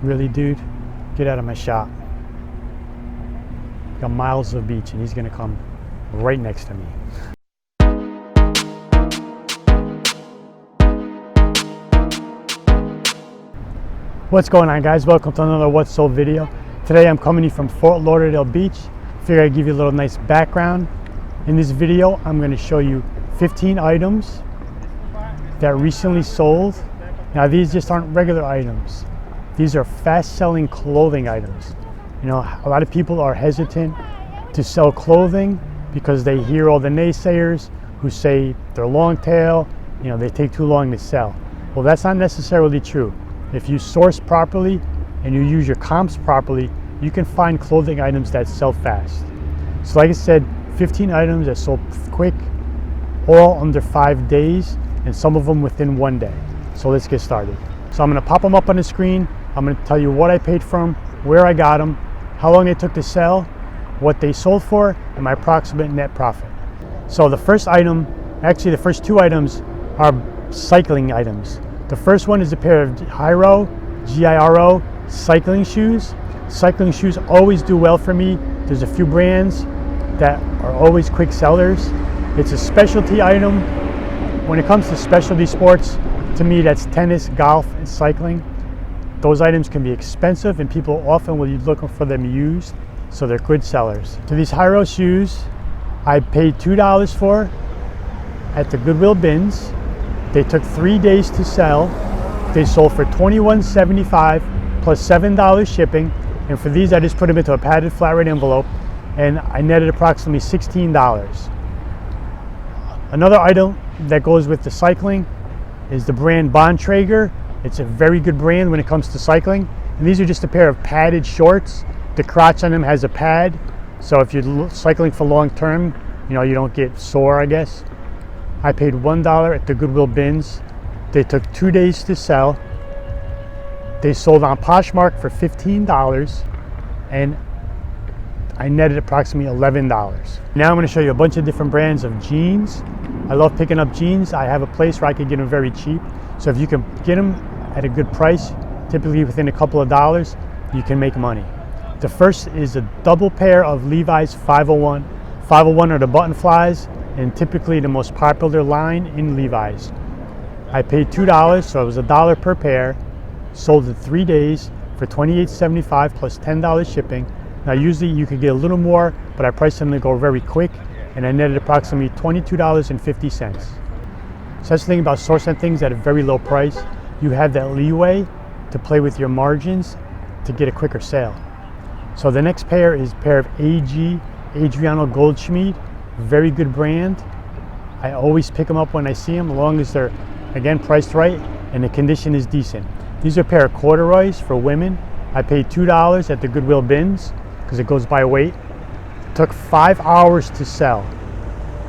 Really, dude? Get out of my shop. Got miles of beach and he's gonna come right next to me. What's going on, guys? Welcome to another What's Sold video. Today I'm coming to you from Fort Lauderdale Beach. Figure I'd give you a little nice background. In this video, I'm going to show you 15 items that recently sold. Now these just aren't regular items. These are fast selling clothing items. You know, a lot of people are hesitant to sell clothing because they hear all the naysayers who say they're long tail, you know, they take too long to sell. Well, that's not necessarily true. If you source properly and you use your comps properly, you can find clothing items that sell fast. So like I said, 15 items that sold quick, all under 5 days, and some of them within 1 day. So let's get started. So I'm gonna pop them up on the screen. I'm gonna tell you what I paid for them, where I got them, how long they took to sell, what they sold for, and my approximate net profit. So the first item, actually the first two items are cycling items. The first one is a pair of Giro, G-I-R-O, cycling shoes. Cycling shoes always do well for me. There's a few brands that are always quick sellers. It's a specialty item. When it comes to specialty sports, to me that's tennis, golf, and cycling. Those items can be expensive and people often will be looking for them used, so they're good sellers. So these Giro shoes, I paid $2 for at the Goodwill bins. They took 3 days to sell. They sold for $21.75 plus $7 shipping. And for these, I just put them into a padded flat rate envelope and I netted approximately $16. Another item that goes with the cycling is the brand Bontrager. It's a very good brand when it comes to cycling. And these are just a pair of padded shorts. The crotch on them has a pad. So if you're cycling for long term, you know, you don't get sore, I guess. I paid $1 at the Goodwill bins. They took 2 days to sell. They sold on Poshmark for $15 and I netted approximately $11. Now I'm going to show you a bunch of different brands of jeans. I love picking up jeans. I have a place where I can get them very cheap. So if you can get them at a good price, typically within a couple of dollars, you can make money. The first is a double pair of Levi's 501. 501 are the button flies, and typically the most popular line in Levi's. I paid $2, so it was $1 per pair. Sold in 3 days for $28.75 plus $10 shipping. Now usually you could get a little more, but I priced them to go very quick, and I netted approximately $22.50. So that's the thing about sourcing things at a very low price. You have that leeway to play with your margins to get a quicker sale. So the next pair is a pair of Adriano Goldschmidt. Very good brand. I always pick them up when I see them, as long as they're, again, priced right and the condition is decent. These are a pair of corduroys for women. I paid $2 at the Goodwill bins because it goes by weight. It took 5 hours to sell.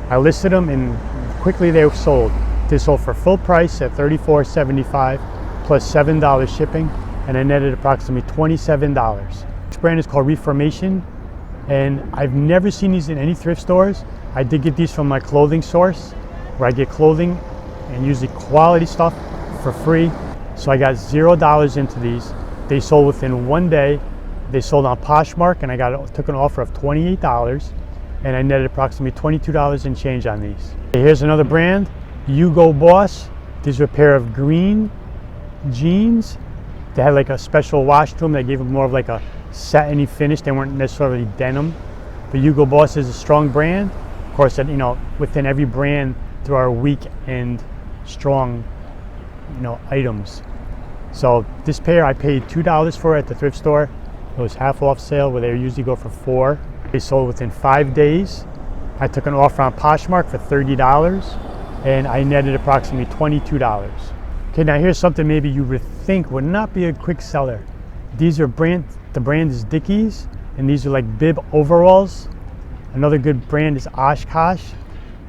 I listed them and quickly they were sold. They sold for full price at $34.75 plus $7 shipping, and I netted approximately $27. This brand is called Reformation, and I've never seen these in any thrift stores. I did get these from my clothing source, where I get clothing and usually quality stuff for free. So I got $0 into these. They sold within 1 day. They sold on Poshmark, and I took an offer of $28, and I netted approximately $22 and change on these. Okay, here's another brand, Hugo Boss. These are a pair of green jeans. They had like a special wash to them that gave them more of like a satiny finish. They weren't necessarily denim, but Hugo Boss is a strong brand. Of course, you know, within every brand there are weak and strong, you know, items. So this pair I paid $2 for at the thrift store. It was half off sale where they usually go for $4. They sold within 5 days. I took an offer on Poshmark for $30 and I netted approximately $22. Okay, now here's something maybe you would think would not be a quick seller. These are the brand is Dickies, and these are like bib overalls. Another good brand is Oshkosh,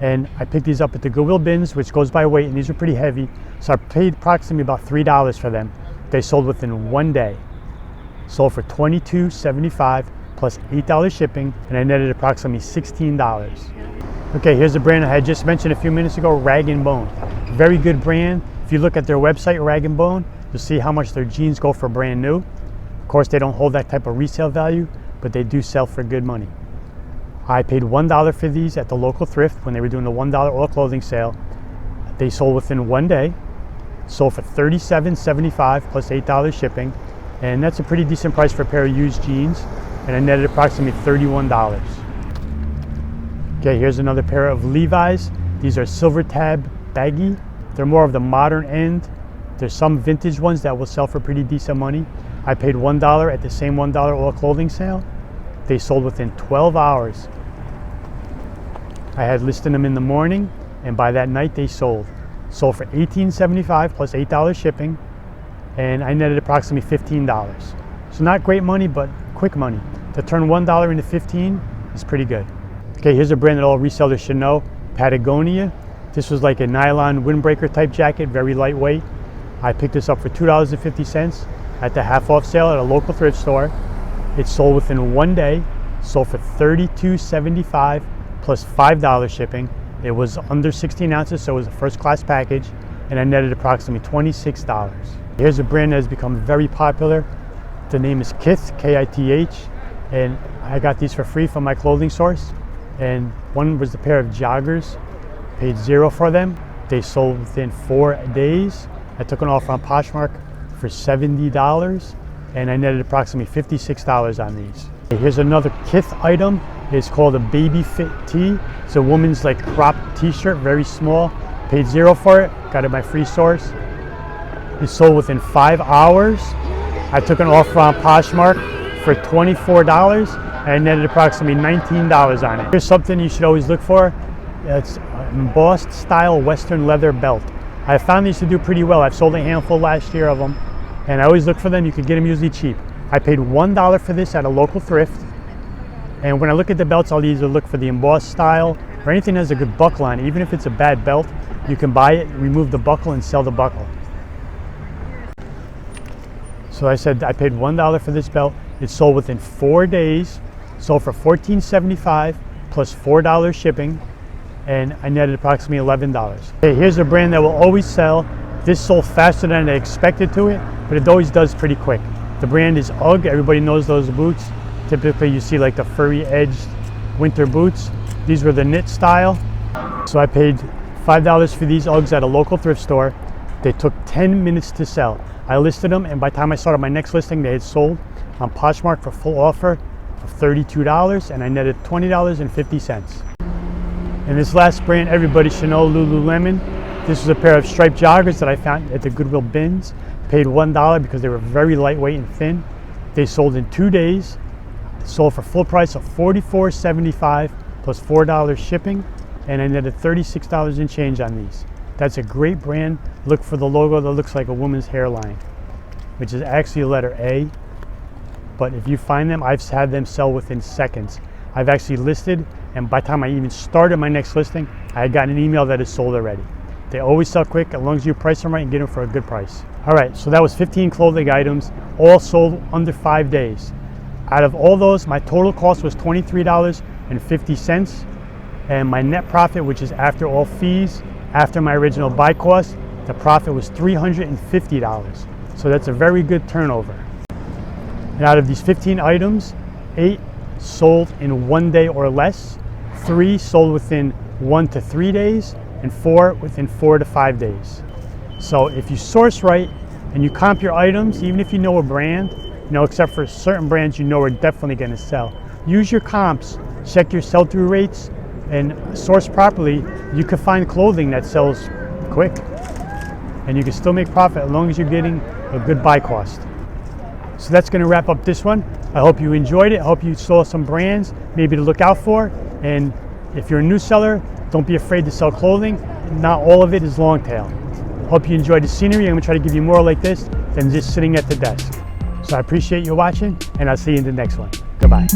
and I picked these up at the Goodwill bins, which goes by weight, and these are pretty heavy. So I paid approximately about $3 for them. They sold within 1 day. Sold for $22.75 plus $8 shipping, and I netted approximately $16. Okay, here's a brand I had just mentioned a few minutes ago, Rag & Bone. Very good brand. If you look at their website, Rag & Bone, you'll see how much their jeans go for brand new. course, they don't hold that type of resale value, but they do sell for good money. I paid $1 for these at the local thrift when they were doing the $1 all clothing sale. They sold within 1 day, sold for $37.75 plus $8 shipping, and that's a pretty decent price for a pair of used jeans, and I netted approximately $31. Okay, here's another pair of Levi's. These are silver tab baggy. They're more of the modern end. There's some vintage ones that will sell for pretty decent money. I paid $1 at the same $1 all clothing sale. They sold within 12 hours. I had listed them in the morning, and by that night they sold. Sold for $18.75 plus $8 shipping, and I netted approximately $15. So not great money, but quick money. To turn $1 into 15 is pretty good. Okay, here's a brand that all resellers should know, Patagonia. This was like a nylon windbreaker type jacket, very lightweight. I picked this up for $2.50 at the half off sale at a local thrift store. It sold within 1 day, sold for $32.75 plus $5 shipping. It was under 16 ounces, so it was a first class package, and I netted approximately $26. Here's a brand that has become very popular. The name is Kith, K-I-T-H, and I got these for free from my clothing source. And one was a pair of joggers, paid $0 for them. They sold within 4 days. I took an offer on Poshmark for $70, and I netted approximately $56 on these. Here's another Kith item. It's called a baby fit tee. It's a woman's like crop t-shirt, very small. Paid $0 for it, got it at my free source. It sold within 5 hours. I took an offer on Poshmark for $24, and I netted approximately $19 on it. Here's something you should always look for. It's embossed style Western leather belt. I found these to do pretty well. I've sold a handful last year of them, and I always look for them. You can get them usually cheap. I paid $1 for this at a local thrift, and when I look at the belts, I'll either look for the embossed style or anything that has a good buckle on it. Even if it's a bad belt, you can buy it, remove the buckle, and sell the buckle. So I said I paid $1 for this belt. It sold within 4 days, sold for $14.75 plus $4 shipping, and I netted approximately $11. Okay, here's a brand that will always sell. This sold faster than I expected to it, but it always does pretty quick. The brand is UGG. Everybody knows those boots. Typically you see like the furry edged winter boots. These were the knit style. So I paid $5 for these Uggs at a local thrift store. They took 10 minutes to sell. I listed them, and by the time I started my next listing, they had sold on Poshmark for full offer of $32, and I netted $20.50. And this last brand, everybody should know, Lululemon. This was a pair of striped joggers that I found at the Goodwill bins. Paid $1 because they were very lightweight and thin. They sold in 2 days. Sold for full price of $44.75 plus $4 shipping, and I netted $36 and change on these. That's a great brand. Look for the logo that looks like a woman's hairline, which is actually a letter A. But if you find them, I've had them sell within seconds. I've actually listed, and by the time I even started my next listing, I had gotten an email that is sold already. They always sell quick as long as you price them right and get them for a good price. All right, so that was 15 clothing items, all sold under 5 days. Out of all those, my total cost was $23.50, and my net profit, which is after all fees, after my original buy cost, the profit was $350. So that's a very good turnover. And out of these 15 items, 8 sold in 1 day or less, 3 sold within 1 to 3 days, and 4 within 4 to 5 days. So if you source right and you comp your items, even if you know a brand, except for certain brands you know are definitely going to sell, use your comps, check your sell-through rates, and source properly. You can find clothing that sells quick, and you can still make profit as long as you're getting a good buy cost. So that's going to wrap up this one. I hope you enjoyed it. I hope you saw some brands maybe to look out for. And if you're a new seller, don't be afraid to sell clothing. Not all of it is long tail. Hope you enjoyed the scenery. I'm going to try to give you more like this than just sitting at the desk. So I appreciate you watching, and I'll see you in the next one. Goodbye.